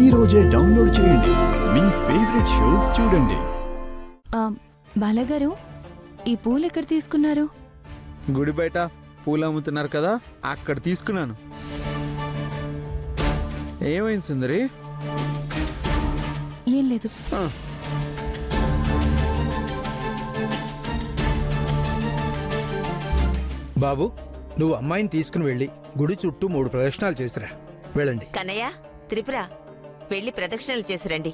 ఈ రోజే డౌన్లోడ్ చేయండి. మీ ఫేవరెట్ షోస్ చూడండి. బాలగారు, ఈ పూలు ఎక్కడ తీసుకున్నారు? గుడి బయట పూలు అమ్ముతున్నారు కదా, అక్కడ తీసుకున్నాను. ఏమైంది సుందరి? ఏం లేదు. బాబు, నువ్వు అమ్మాయిని తీసుకుని వెళ్ళి గుడి చుట్టూ 3 ప్రదక్షిణాలు చేసిరా. వెళ్ళండి. కన్నయ్య, త్రిపుర, వెళ్ళి ప్రదక్షిణలు చేసిరండి.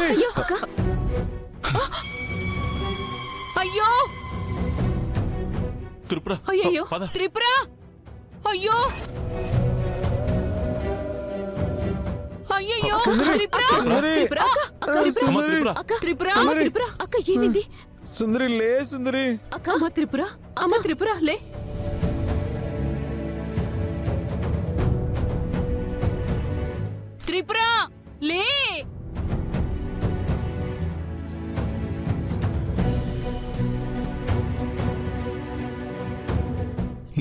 అయ్యో అక్క! అయ్యో త్రిపుర, అయ్యో పద. త్రిపుర! అయ్యో అయ్యయ్యో త్రిపుర! త్రిపుర! అమ్మ త్రిపుర, త్రిపుర! త్రిపుర! అక్క ఏమైంది? సుందరి లే సుందరి. అమ్మ త్రిపుర! అమ్మ త్రిపుర లే! త్రిపుర లే!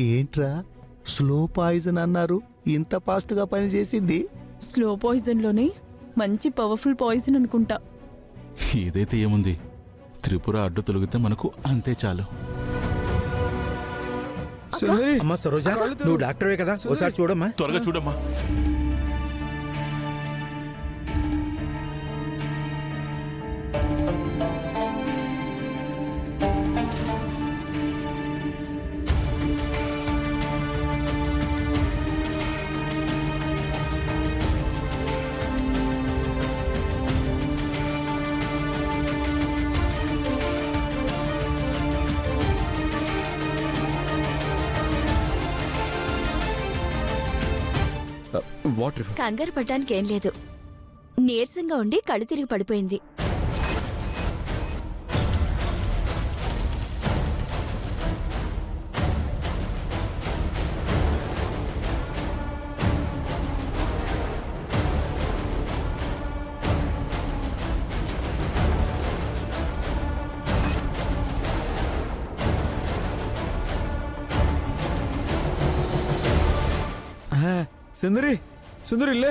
ఏంట్రా స్లో పాయిజన్ అన్నారు, ఇంత ఫాస్ట్ గా పనిచేసింది? స్లో పాయిజన్ లోనే మంచి పవర్ఫుల్ పాయిజన్ అనుకుంటా. ఏదైతే ఏముంది, త్రిపుర అడ్డు తొలగితే మనకు అంతే చాలు. సుందరి, అమ్మా సరోజ, నువ్వు డాక్టర్వే కదా, ఒకసారి చూడమ్మా. త్వరగా చూడమ్మా. వాటర్. కంగారు పడ్డానికి ఏం లేదు. నీరసంగా ఉండి కళ్ళు తిరిగి పడిపోయింది. సుందరి, సుందరి లే.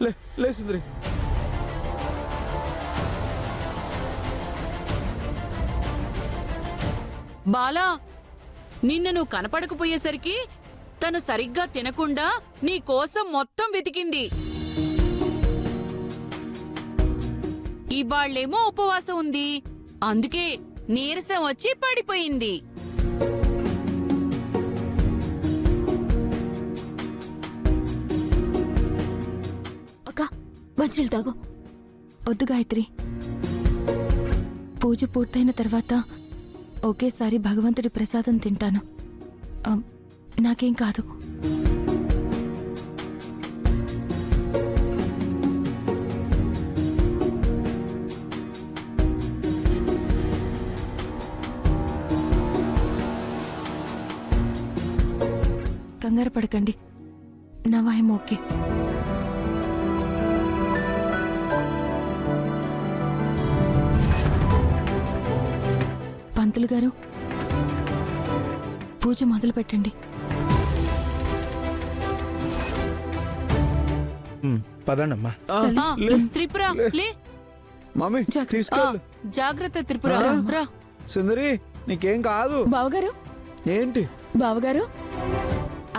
లే లే సుందరి. బాలా, నిన్న నువ్వు కనపడకపోయేసరికి తను సరిగ్గా తినకుండా నీ కోసం మొత్తం వెతికింది. ఇవాళ్ళేమో ఉపవాసం ఉంది, అందుకే నీరసం వచ్చి పడిపోయింది. అక్క, మంచినీళ్ళు తాగు. వద్దు గాయత్రి, పూజ పూర్తయిన తర్వాత ఒకేసారి భగవంతుడి ప్రసాదం తింటాను. నాకేం కాదు. కంగారు పడకండి నా వాయం ఓకే. పంతులు గారు పూజ మొదలు పెట్టండి. పదండమ్మా. ఆ, ఆ, లే, త్రిపుర లే. మమ్మీ జాగ్రత్త. ఆ, తీసుకెళ్ళు. జాగ్రత్త త్రిపుర ఆ. రా. సుందరి నీకేం కాదు. బావగారు ఏంటి? బావగారు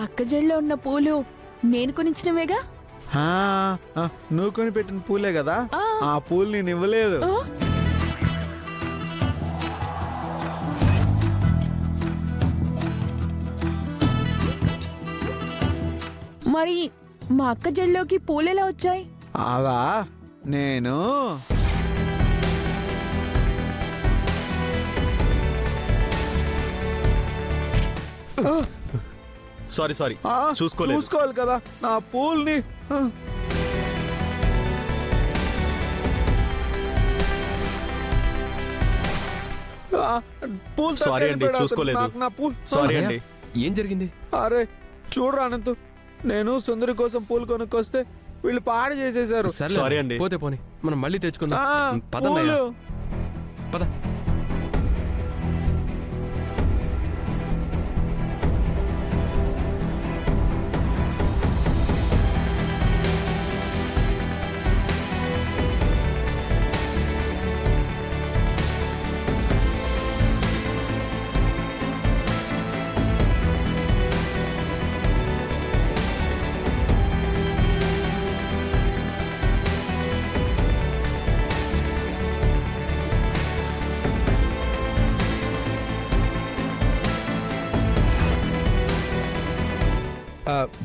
అక్క జడిలో ఉన్న పూలు నేను కొనిచ్చినవేగా. ఆ, ఆ, నువ్వు కొని పెట్టిన పూలే కదా. ఆ. ఆ పూలు నేను ఇవ్వలేదు. ఓ, మరి మా అక్క జడిలోకి పూలెలా వచ్చాయి? అవా నేను సారీ సారీ ఆ, చూసుకోలేదు. చూసుకోవాలి కదా నా పూల్ని. ఆ. ఆ, పూలు Sorry అండి, తక్కువ చూసుకోలేదు. నాకు నా పూలు. సారీ అండి. ఏం జరిగింది? అరే చూడరా అనంతు, నేను సుందరి కోసం పూలు కొనుక్కొస్తే వీళ్ళు పాడు చేసేశారు. సర్లే, సారీ అండి. పోతే పోని, మనం మళ్ళీ ఆ, తెచ్చుకుందాం. పదన్నయ్య, పూలు. పద.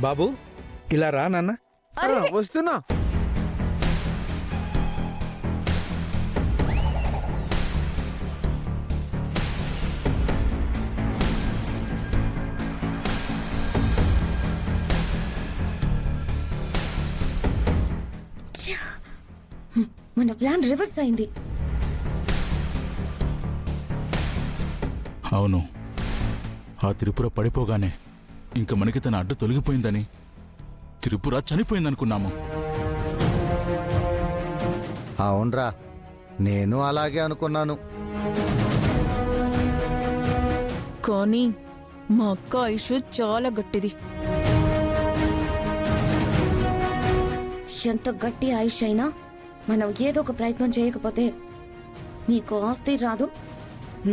బాబు ఇలా రా నాన్న. ఆ, వస్తున్నా. మన ప్లాన్ రివర్స్ అయింది. అవును, ఆ త్రిపుర పడిపోగానే ఇంక మనకి తన అడ్డు తొలగిపోయిందని, త్రిపుర చనిపోయిందనుకున్నాము. అవునరా, నేను అలాగే అనుకున్నాను. కానీ మా అక్క ఐషు చాలా గట్టిది. ఎంత గట్టి ఆయుష్ అయినా మనం ఏదో ఒక ప్రయత్నం చేయకపోతే నీకు ఆస్తి రాదు,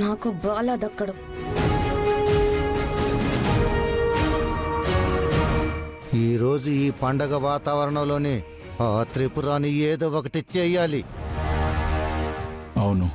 నాకు బాలా దక్కడు. ఈరోజు ఈ పండగ వాతావరణంలోనే ఆ త్రిపురాని ఏదో ఒకటి చెయ్యాలి. అవును,